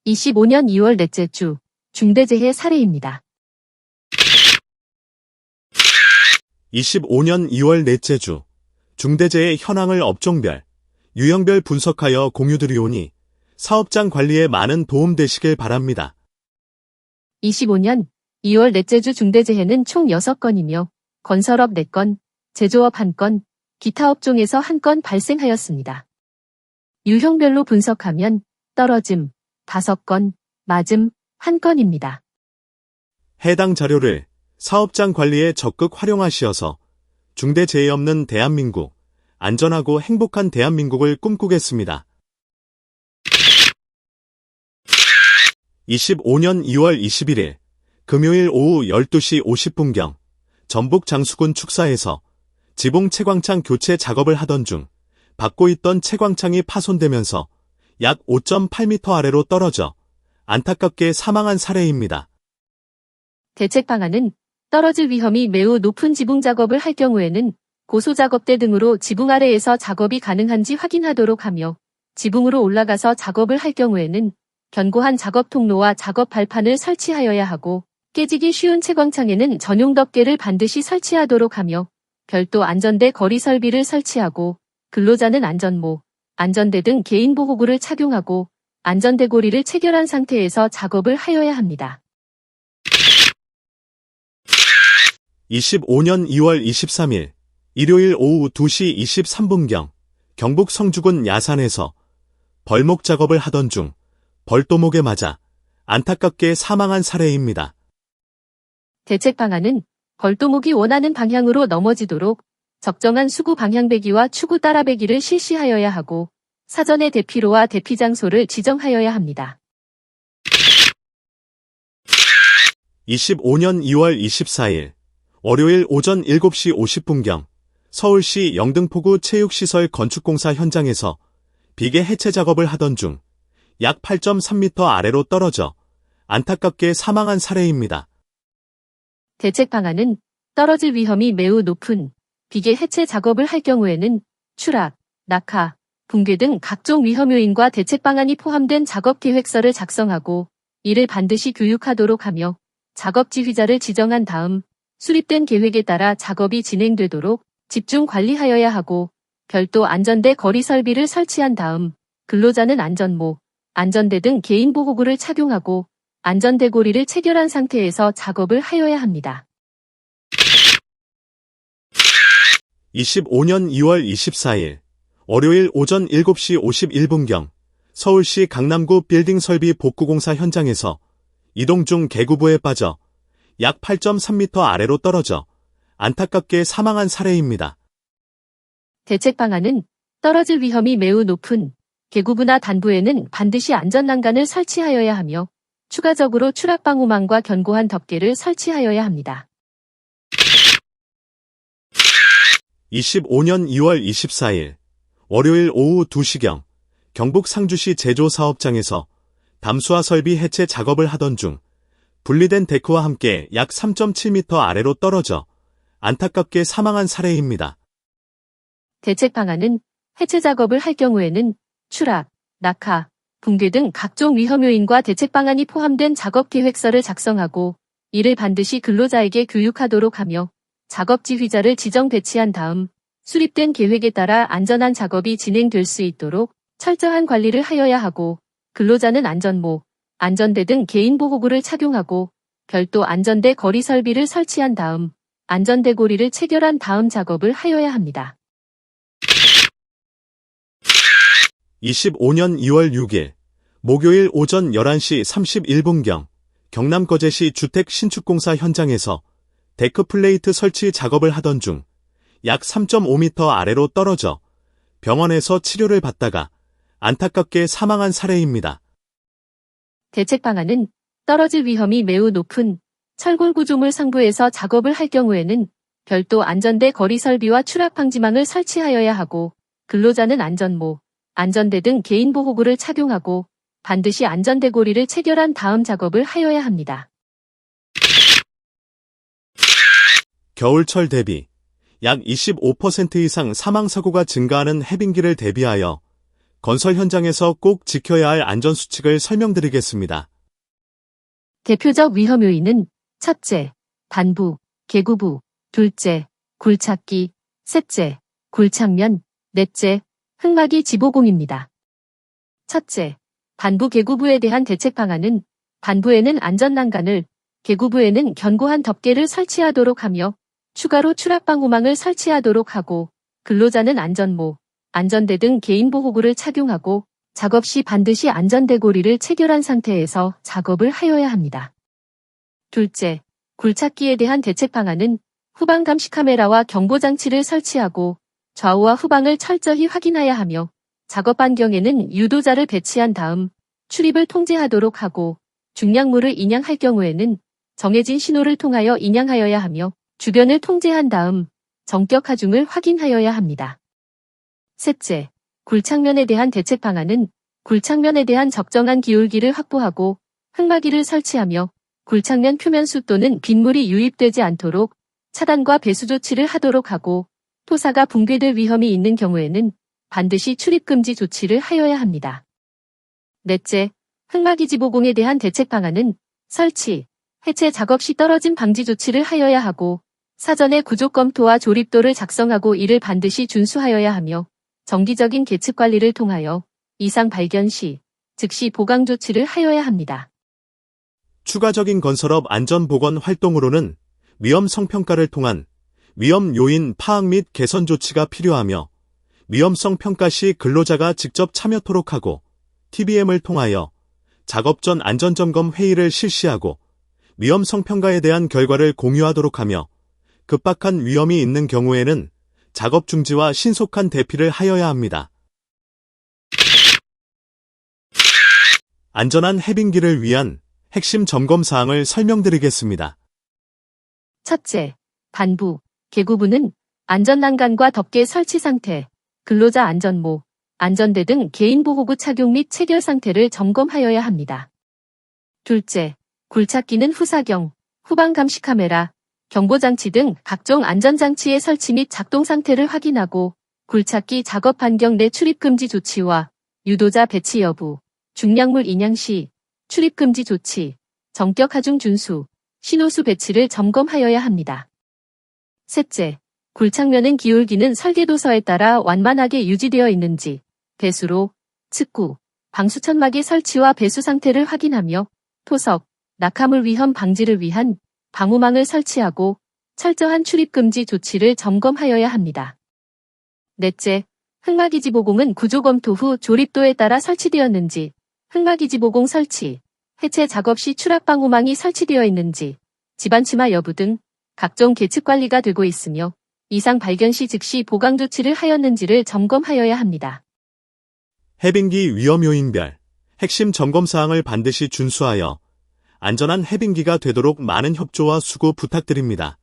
25년 2월 넷째 주 중대재해 사례입니다. 25년 2월 넷째 주 중대재해 현황을 업종별, 유형별 분석하여 공유드리오니 사업장 관리에 많은 도움 되시길 바랍니다. 25년 2월 넷째 주 중대재해는 총 6건이며 건설업 4건, 제조업 1건, 기타 업종에서 1건 발생하였습니다. 유형별로 분석하면 떨어짐 5건, 맞음 1건입니다. 해당 자료를 사업장 관리에 적극 활용하시어서 중대재해 없는 대한민국, 안전하고 행복한 대한민국을 꿈꾸겠습니다. 25년 2월 21일 금요일 오후 12시 50분경 전북 장수군 축사에서 지붕 채광창 교체 작업을 하던 중 받고 있던 채광창이 파손되면서 약 5.8m 아래로 떨어져 안타깝게 사망한 사례입니다. 대책 방안은 떨어질 위험이 매우 높은 지붕 작업을 할 경우에는 고소작업대 등으로 지붕 아래에서 작업이 가능한지 확인하도록 하며 지붕으로 올라가서 작업을 할 경우에는 견고한 작업 통로와 작업 발판을 설치하여야 하고 깨지기 쉬운 채광창에는 전용 덮개를 반드시 설치하도록 하며 별도 안전대 거리 설비를 설치하고 근로자는 안전모, 안전대 등 개인보호구를 착용하고 안전대 고리를 체결한 상태에서 작업을 하여야 합니다. 25년 2월 23일 일요일 오후 2시 23분경 경북 성주군 야산에서 벌목 작업을 하던 중 벌도목에 맞아 안타깝게 사망한 사례입니다. 대책 방안은 벌도목이 원하는 방향으로 넘어지도록 적정한 수구 방향배기와 추구 따라배기를 실시하여야 하고 사전에 대피로와 대피 장소를 지정하여야 합니다. 25년 2월 24일 월요일 오전 7시 50분경 서울시 영등포구 체육시설 건축공사 현장에서 비계 해체 작업을 하던 중 약 8.3m 아래로 떨어져 안타깝게 사망한 사례입니다. 대책 방안은 떨어질 위험이 매우 높은 비계 해체 작업을 할 경우에는 추락, 낙하, 붕괴 등 각종 위험 요인과 대책 방안이 포함된 작업 계획서를 작성하고 이를 반드시 교육하도록 하며 작업 지휘자를 지정한 다음 수립된 계획에 따라 작업이 진행되도록 집중 관리하여야 하고 별도 안전대 거리 설비를 설치한 다음 근로자는 안전모, 안전대 등 개인보호구를 착용하고 안전대 고리를 체결한 상태에서 작업을 하여야 합니다. 25년 2월 24일 월요일 오전 7시 51분경 서울시 강남구 빌딩 설비 복구공사 현장에서 이동 중 계구부에 빠져 약 8.3m 아래로 떨어져 안타깝게 사망한 사례입니다. 대책 방안은 떨어질 위험이 매우 높은 계구부나 단부에는 반드시 안전난간을 설치하여야 하며 추가적으로 추락방호망과 견고한 덮개를 설치하여야 합니다. 25년 2월 24일 월요일 오후 2시경 경북 상주시 제조사업장에서 담수화 설비 해체 작업을 하던 중 분리된 데크와 함께 약 3.7m 아래로 떨어져 안타깝게 사망한 사례입니다. 대책 방안은 해체 작업을 할 경우에는 추락, 낙하, 붕괴 등 각종 위험 요인과 대책 방안이 포함된 작업 계획서를 작성하고 이를 반드시 근로자에게 교육하도록 하며 작업 지휘자를 지정 배치한 다음 수립된 계획에 따라 안전한 작업이 진행될 수 있도록 철저한 관리를 하여야 하고 근로자는 안전모, 안전대 등 개인보호구를 착용하고 별도 안전대 거리 설비를 설치한 다음 안전대 고리를 체결한 다음 작업을 하여야 합니다. 25년 2월 6일 목요일 오전 11시 31분경 경남 거제시 주택 신축공사 현장에서 데크 플레이트 설치 작업을 하던 중 약 3.5m 아래로 떨어져 병원에서 치료를 받다가 안타깝게 사망한 사례입니다. 대책 방안은 떨어질 위험이 매우 높은 철골 구조물 상부에서 작업을 할 경우에는 별도 안전대 거리 설비와 추락 방지망을 설치하여야 하고 근로자는 안전모, 안전대 등 개인보호구를 착용하고 반드시 안전대 고리를 체결한 다음 작업을 하여야 합니다. 겨울철 대비 약 25% 이상 사망사고가 증가하는 해빙기를 대비하여 건설 현장에서 꼭 지켜야 할 안전수칙을 설명드리겠습니다. 대표적 위험 요인은 첫째, 반부, 개구부, 둘째, 굴착기, 셋째, 굴착면, 넷째, 흙막이 지보공입니다. 첫째, 반부 개구부에 대한 대책 방안은 반부에는 안전난간을, 개구부에는 견고한 덮개를 설치하도록 하며 추가로 추락방호망을 설치하도록 하고 근로자는 안전모, 안전대 등 개인보호구를 착용하고 작업 시 반드시 안전대고리를 체결한 상태에서 작업을 하여야 합니다. 둘째, 굴착기에 대한 대책 방안은 후방 감시 카메라와 경보장치를 설치하고 좌우와 후방을 철저히 확인해야 하며 작업 반경에는 유도자를 배치한 다음 출입을 통제하도록 하고 중량물을 인양할 경우에는 정해진 신호를 통하여 인양하여야 하며 주변을 통제한 다음 정격 하중을 확인하여야 합니다. 셋째, 굴착면에 대한 대책 방안은 굴착면에 대한 적정한 기울기를 확보하고 흙막이를 설치하며 굴착면 표면수 또는 빗물이 유입되지 않도록 차단과 배수 조치를 하도록 하고 토사가 붕괴될 위험이 있는 경우에는 반드시 출입금지 조치를 하여야 합니다. 넷째, 흙막이 지보공에 대한 대책 방안은 설치, 해체 작업 시 떨어짐 방지 조치를 하여야 하고 사전에 구조 검토와 조립도를 작성하고 이를 반드시 준수하여야 하며 정기적인 계측 관리를 통하여 이상 발견 시 즉시 보강 조치를 하여야 합니다. 추가적인 건설업 안전보건 활동으로는 위험 성평가를 통한 위험 요인 파악 및 개선 조치가 필요하며 위험성 평가 시 근로자가 직접 참여토록 하고 TBM을 통하여 작업 전 안전점검 회의를 실시하고 위험성 평가에 대한 결과를 공유하도록 하며 급박한 위험이 있는 경우에는 작업 중지와 신속한 대피를 하여야 합니다. 안전한 해빙기를 위한 핵심 점검 사항을 설명드리겠습니다. 첫째, 반부, 개구부는 안전난간과 덮개 설치 상태, 근로자 안전모, 안전대 등 개인보호구 착용 및 체결 상태를 점검하여야 합니다. 둘째, 굴착기는 후사경, 후방 감시 카메라, 경보장치 등 각종 안전장치의 설치 및 작동 상태를 확인하고 굴착기 작업 반경 내 출입금지 조치와 유도자 배치 여부, 중량물 인양 시 출입금지 조치, 정격 하중 준수, 신호수 배치를 점검하여야 합니다. 셋째, 굴착면은 기울기는 설계도서에 따라 완만하게 유지되어 있는지 배수로, 측구, 방수천막의 설치와 배수 상태를 확인하며 토석, 낙하물 위험 방지를 위한 방호망을 설치하고 철저한 출입금지 조치를 점검하여야 합니다. 넷째, 흙막이지보공은 구조 검토 후 조립도에 따라 설치되었는지, 흙막이지보공 설치, 해체 작업 시 추락방호망이 설치되어 있는지, 집안치마 여부 등 각종 계측 관리가 되고 있으며 이상 발견 시 즉시 보강 조치를 하였는지를 점검하여야 합니다. 해빙기 위험 요인별 핵심 점검 사항을 반드시 준수하여 안전한 해빙기가 되도록 많은 협조와 수고 부탁드립니다.